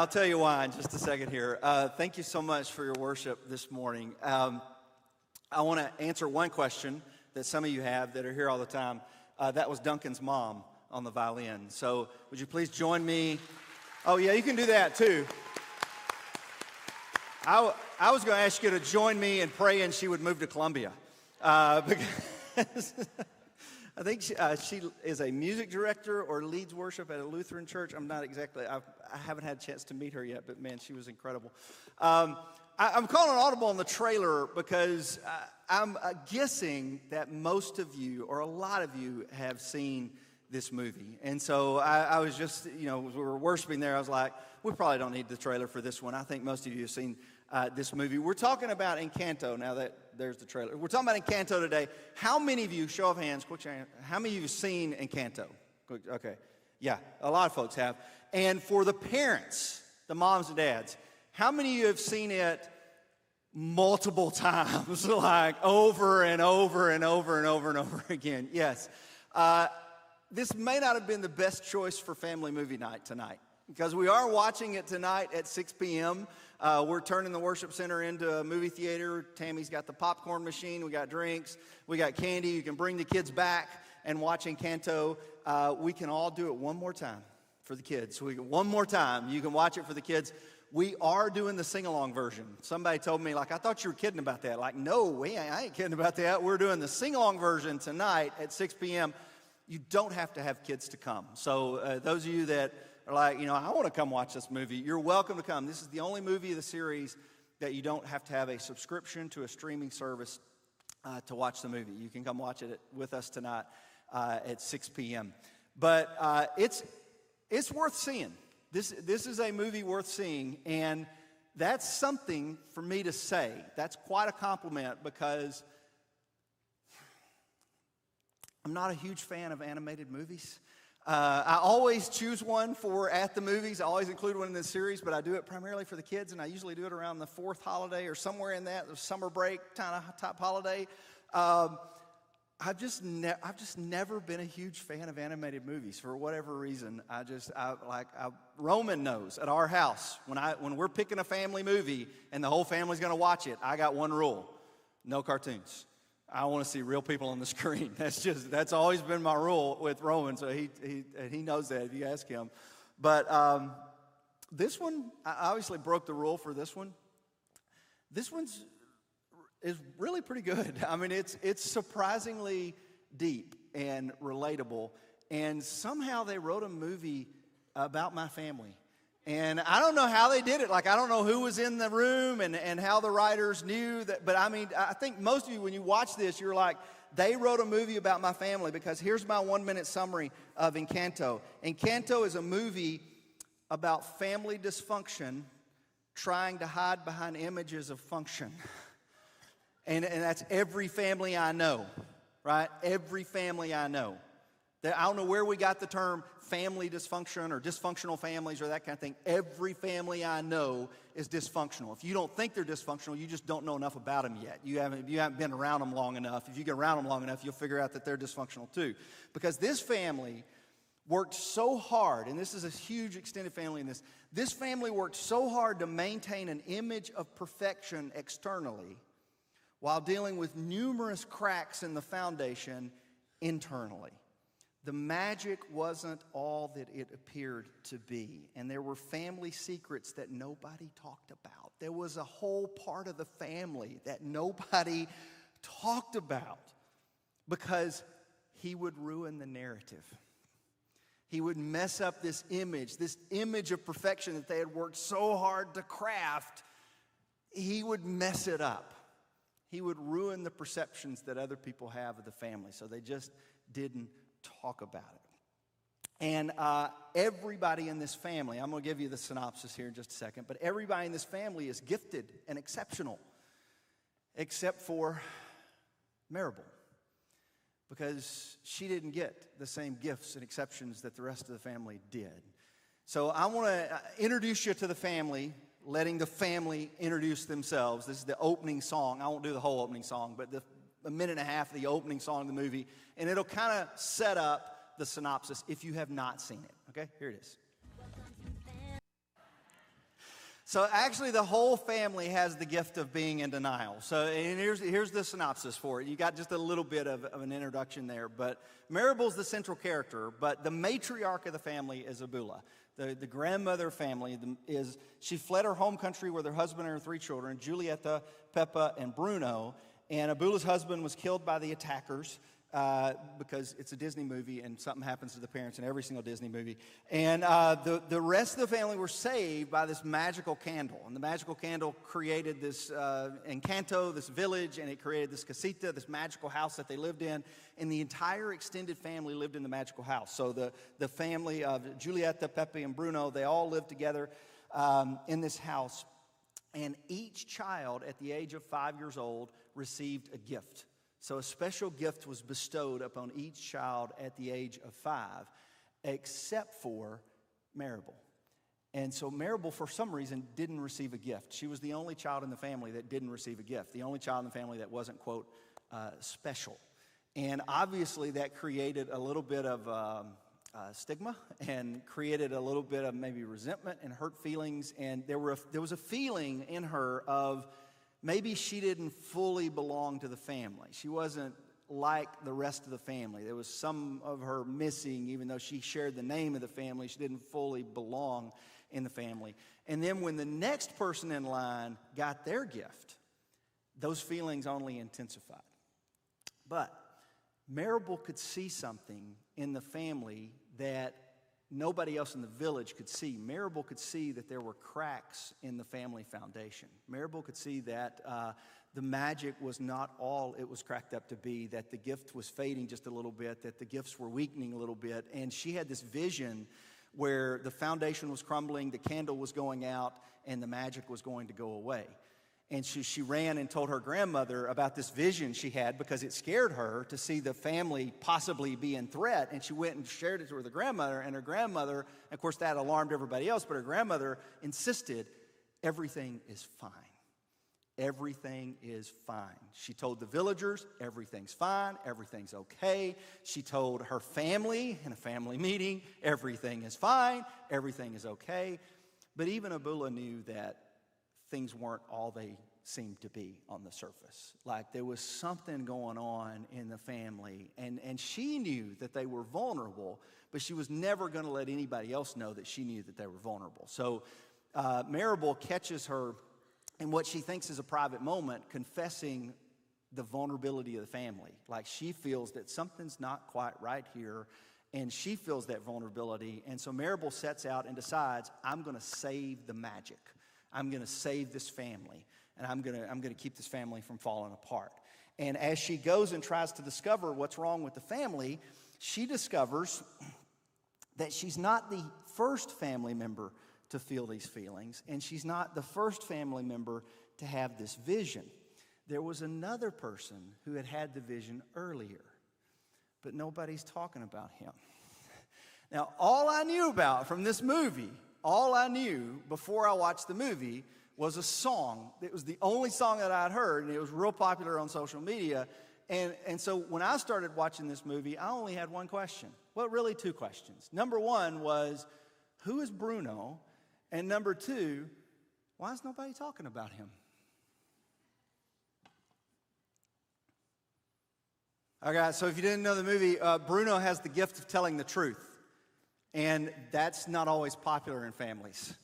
I'll tell you why in just a second here. Thank you so much for your worship this morning. I want to answer one question that some of you have that are here all the time. That was Duncan's mom on the violin. So would you please join me? Oh, yeah, you can do that too. I was going to ask you to join me in praying she would move to Columbia. Because I think she is a music director or leads worship at a Lutheran church. I'm not exactly, I haven't had a chance to meet her yet, but man, she was incredible. I'm calling an audible on the trailer because I'm guessing that most of you, or a lot of you, have seen this movie. And so I was just, as we were worshiping there, I was like, we probably don't need the trailer for this one. I think most of you have seen this movie. We're talking about Encanto, now that there's the trailer. We're talking about Encanto today. How many of you, show of hands, quick show of hands, how many of you have seen Encanto? Okay, yeah, a lot of folks have. And for the parents, the moms and dads, how many of you have seen it multiple times, like over and over and over and over and over again? Yes. This may not have been the best choice for family movie night tonight, because we are watching it tonight at 6 p.m. We're turning the worship center into a movie theater. Tammy's got the popcorn machine. We got drinks. We got candy. You can bring the kids back and watch Encanto. We can all do it one more time for the kids. One more time. You can watch it for the kids. We are doing the sing-along version. Somebody told me, I thought you were kidding about that. No, I ain't kidding about that. We're doing the sing-along version tonight at 6 p.m. You don't have to have kids to come. So those of you that are I want to come watch this movie, you're welcome to come. This is the only movie of the series that you don't have to have a subscription to a streaming service to watch the movie. You can come watch it with us tonight at 6 p.m. But it's worth seeing. This is a movie worth seeing, and that's something for me to say. That's quite a compliment, because I'm not a huge fan of animated movies. I always choose one for at the movies. I always include one in the series, but I do it primarily for the kids, and I usually do it around the 4th holiday or somewhere in that, the summer break kind of type holiday. I've just never been a huge fan of animated movies for whatever reason. Roman knows at our house, when we're picking a family movie and the whole family's going to watch it, I got one rule: no cartoons. I want to see real people on the screen. That's always been my rule with Roman, so he knows that if you ask him. But this one, I obviously broke the rule for this one. This one's is really pretty good. I mean, it's surprisingly deep and relatable, and somehow they wrote a movie about my family. And I don't know how they did it. I don't know who was in the room and how the writers knew that. But I mean, I think most of you, when you watch this, you're like, they wrote a movie about my family, because here's my 1-minute summary of Encanto. Encanto is a movie about family dysfunction trying to hide behind images of function. And that's every family I know, right? Every family I know. I don't know where we got the term family dysfunction or dysfunctional families or that kind of thing. Every family I know is dysfunctional. If you don't think they're dysfunctional, you just don't know enough about them yet. You haven't been around them long enough. If you get around them long enough, you'll figure out that they're dysfunctional too. Because this family worked so hard, and this is a huge extended family in this. This family worked so hard to maintain an image of perfection externally while dealing with numerous cracks in the foundation internally. The magic wasn't all that it appeared to be, and there were family secrets that nobody talked about. There was a whole part of the family that nobody talked about, because he would ruin the narrative. He would mess up this image of perfection that they had worked so hard to craft. He would mess it up. He would ruin the perceptions that other people have of the family, so they just didn't talk about it. And everybody in this family, I'm going to give you the synopsis here in just a second, but everybody in this family is gifted and exceptional, except for Maribel, because she didn't get the same gifts and exceptions that the rest of the family did. So I want to introduce you to the family, letting the family introduce themselves. This is the opening song. I won't do the whole opening song, but a minute and a half of the opening song of the movie, and it'll kind of set up the synopsis if you have not seen it. Okay, here it is. So actually, the whole family has the gift of being in denial. So and here's the synopsis for it. You got just a little bit of an introduction there. But Maribel's the central character, but the matriarch of the family is Abula. The grandmother family she fled her home country with her husband and her 3 children, Giulietta, Peppa, and Bruno. And Abula's husband was killed by the attackers. Because it's a Disney movie and something happens to the parents in every single Disney movie. And the rest of the family were saved by this magical candle. And the magical candle created this Encanto, this village, and it created this casita, this magical house that they lived in. And the entire extended family lived in the magical house. So the family of Giulietta, Pepe, and Bruno, they all lived together in this house. And each child at the age of 5 years old received a gift. So a special gift was bestowed upon each child at the age of 5, except for Maribel. And so Maribel, for some reason, didn't receive a gift. She was the only child in the family that didn't receive a gift, the only child in the family that wasn't, quote, special. And obviously that created a little bit of stigma and created a little bit of maybe resentment and hurt feelings. And there was a feeling in her of maybe she didn't fully belong to the family. She wasn't like the rest of the family. There was some of her missing, even though she shared the name of the family. She didn't fully belong in the family. And then when the next person in line got their gift, those feelings only intensified. But Maribel could see something in the family that nobody else in the village could see. Maribel could see that there were cracks in the family foundation. Maribel could see that the magic was not all it was cracked up to be, that the gift was fading just a little bit, that the gifts were weakening a little bit. And she had this vision where the foundation was crumbling, the candle was going out, and the magic was going to go away. And she ran and told her grandmother about this vision she had because it scared her to see the family possibly be in threat. And she went and shared it with her grandmother. And her grandmother, of course, that alarmed everybody else, but her grandmother insisted, everything is fine. Everything is fine. She told the villagers, everything's fine, everything's okay. She told her family in a family meeting, everything is fine, everything is okay. But even Abula knew that things weren't all they seemed to be on the surface. Like there was something going on in the family, and she knew that they were vulnerable, but she was never going to let anybody else know that she knew that they were vulnerable. So Maribel catches her in what she thinks is a private moment, confessing the vulnerability of the family. Like she feels that something's not quite right here, and she feels that vulnerability. And so Maribel sets out and decides, I'm going to save the magic. I'm going to save this family, and I'm going to keep this family from falling apart. And as she goes and tries to discover what's wrong with the family, she discovers that she's not the first family member to feel these feelings, and she's not the first family member to have this vision. There was another person who had had the vision earlier, but nobody's talking about him. Now, all I knew about from this movie, all I knew before I watched the movie was a song. It was the only song that I'd heard, and it was real popular on social media. And so when I started watching this movie, I only had one question. Well, really two questions. Number one was, who is Bruno? And number two, why is nobody talking about him? All right, so if you didn't know the movie, Bruno has the gift of telling the truth. And that's not always popular in families.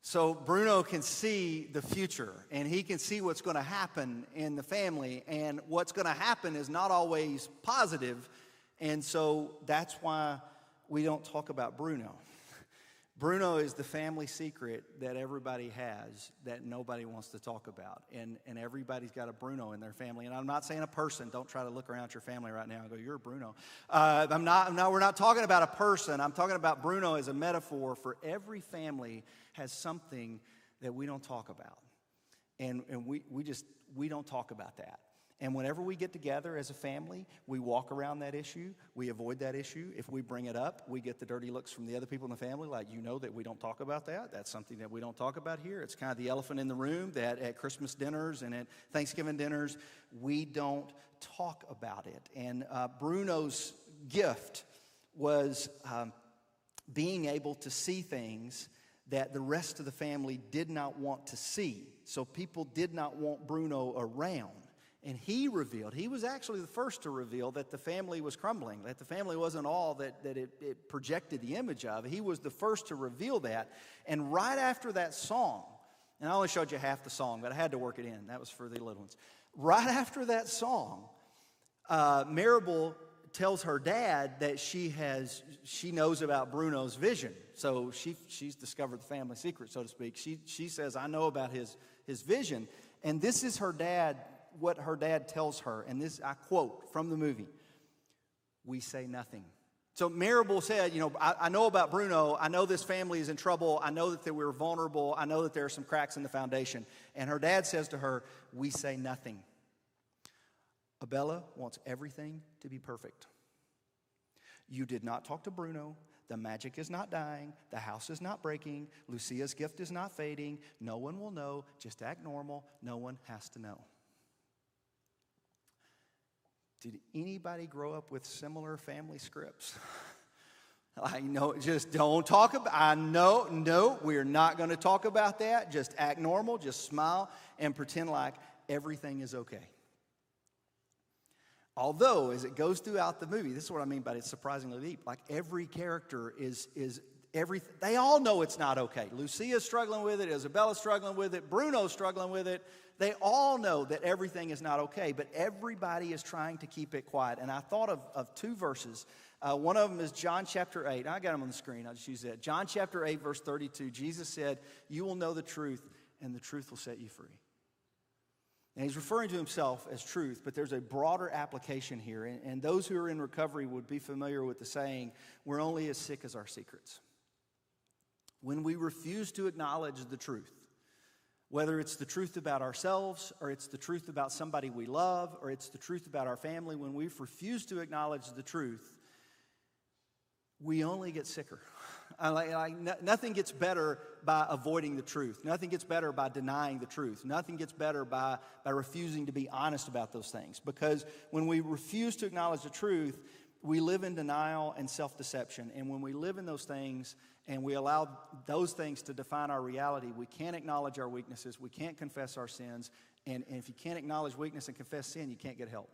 So Bruno can see the future, and he can see what's going to happen in the family, and what's going to happen is not always positive, and so that's why we don't talk about Bruno. Bruno is the family secret that everybody has that nobody wants to talk about, and everybody's got a Bruno in their family. And I'm not saying a person. Don't try to look around your family right now and go, "You're a Bruno." We're not talking about a person. I'm talking about Bruno as a metaphor for every family has something that we don't talk about, and we don't talk about that. And whenever we get together as a family, we walk around that issue. We avoid that issue. If we bring it up, we get the dirty looks from the other people in the family, like, you know that we don't talk about that. That's something that we don't talk about here. It's kind of the elephant in the room that at Christmas dinners and at Thanksgiving dinners, we don't talk about it. And Bruno's gift was being able to see things that the rest of the family did not want to see. So people did not want Bruno around. And he was actually the first to reveal that the family was crumbling, that the family wasn't all that it projected the image of. He was the first to reveal that. And right after that song, and I only showed you half the song, but I had to work it in. That was for the little ones. Right after that song, Maribel tells her dad that she knows about Bruno's vision. So she's discovered the family secret, so to speak. She says, I know about his vision. And this is what her dad tells her. And this, I quote from the movie, "We say nothing." So Maribel said, I know about Bruno. I know this family is in trouble. I know that we're vulnerable. I know that there are some cracks in the foundation. And her dad says to her, "We say nothing. Abella wants everything to be perfect. You did not talk to Bruno. The magic is not dying. The house is not breaking. Lucia's gift is not fading. No one will know. Just act normal. No one has to know." Did anybody grow up with similar family scripts? I know, just don't talk about, no, we're not going to talk about that. Just act normal, just smile, and pretend like everything is okay. Although, as it goes throughout the movie, this is what I mean by it's surprisingly deep. Like every character they all know it's not okay. Lucia's struggling with it, Isabella's struggling with it, Bruno's struggling with it. They all know that everything is not okay, but everybody is trying to keep it quiet. And I thought of two verses. One of them is John chapter 8. I got them on the screen. I'll just use that. John chapter 8, verse 32. Jesus said, "You will know the truth, and the truth will set you free." And he's referring to himself as truth, but there's a broader application here. And those who are in recovery would be familiar with the saying, "We're only as sick as our secrets." When we refuse to acknowledge the truth, whether it's the truth about ourselves, or it's the truth about somebody we love, or it's the truth about our family, when we refuse to acknowledge the truth, we only get sicker. Nothing gets better by avoiding the truth. Nothing gets better by denying the truth. Nothing gets better by refusing to be honest about those things. Because when we refuse to acknowledge the truth, we live in denial and self-deception. And when we live in those things and we allow those things to define our reality, we can't acknowledge our weaknesses. We can't confess our sins. And if you can't acknowledge weakness and confess sin, you can't get help.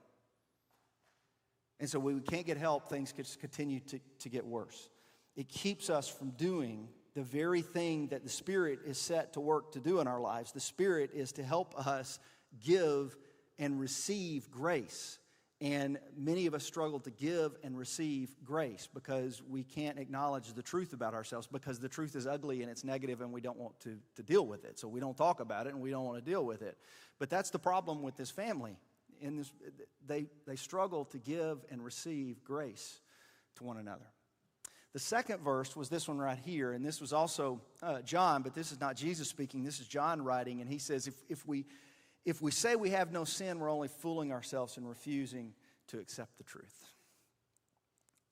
And so when we can't get help, things just continue to get worse. It keeps us from doing the very thing that the Spirit is set to work to do in our lives. The Spirit is to help us give and receive grace. And many of us struggle to give and receive grace because we can't acknowledge the truth about ourselves, because the truth is ugly and it's negative and we don't want to deal with it. So we don't talk about it and we don't want to deal with it. But that's the problem with this family. They struggle to give and receive grace to one another. The second verse was this one right here, and this was also John, but this is not Jesus speaking. This is John writing, and he says, if we say we have no sin, we're only fooling ourselves and refusing to accept the truth.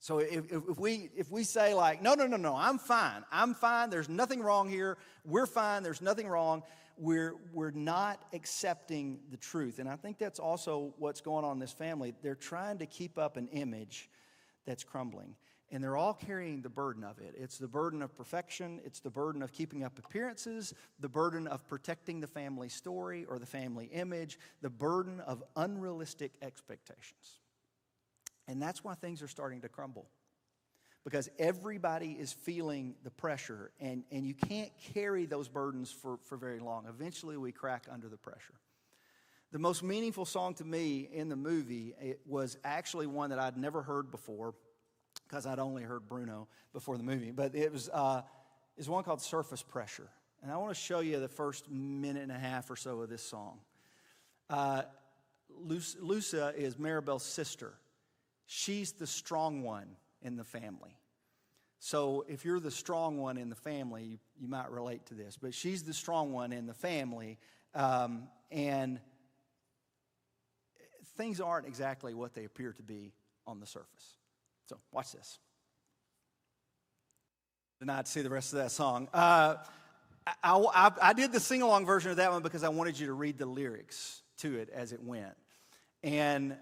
So if we say like, no, I'm fine, there's nothing wrong here, we're fine, there's nothing wrong, we're not accepting the truth. And I think that's also what's going on in this family. They're trying to keep up an image that's crumbling. And they're all carrying the burden of it. It's the burden of perfection. It's the burden of keeping up appearances, the burden of protecting the family story or the family image, the burden of unrealistic expectations. And that's why things are starting to crumble. Because everybody is feeling the pressure, and you can't carry those burdens for very long. Eventually we crack under the pressure. The most meaningful song to me in the movie, it was actually one that I'd never heard before, because I'd only heard Bruno before the movie. But it was one called Surface Pressure. And I want to show you the first minute and a half or so of this song. Lucia is Maribel's sister. She's the strong one in the family. So if you're the strong one in the family, you might relate to this. But she's the strong one in the family. And things aren't exactly what they appear to be on the surface. So watch this. Denied to see the rest of that song. I did the sing-along version of that one because I wanted you to read the lyrics to it as it went. And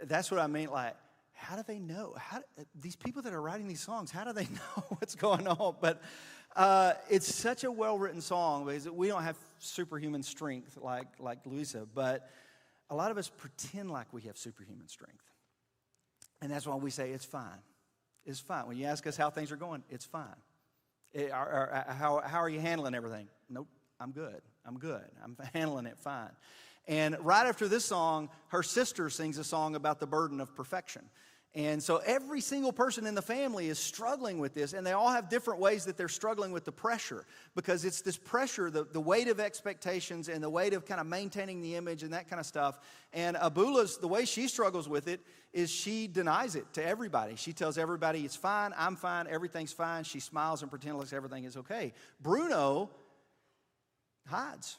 that's what I mean, like, how do they know? These people that are writing these songs, how do they know what's going on? But it's such a well-written song because we don't have superhuman strength like Louisa, but a lot of us pretend like we have superhuman strength. And that's why we say it's fine. It's fine. When you ask us how things are going, it's fine. How are you handling everything? Nope, I'm good. I'm handling it fine. And right after this song, her sister sings a song about the burden of perfection. And so every single person in the family is struggling with this, and they all have different ways that they're struggling with the pressure, because it's this pressure, the weight of expectations and the weight of kind of maintaining the image and that kind of stuff. And Abula's, the way she struggles with it is she denies it to everybody. She tells everybody it's fine, I'm fine, everything's fine. She smiles and pretends like everything is okay. Bruno hides.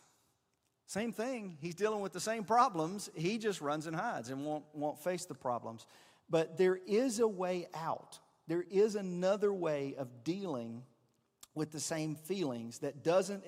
Same thing. He's dealing with the same problems. He just runs and hides and won't face the problems. But there is a way out. There is another way of dealing with the same feelings that doesn't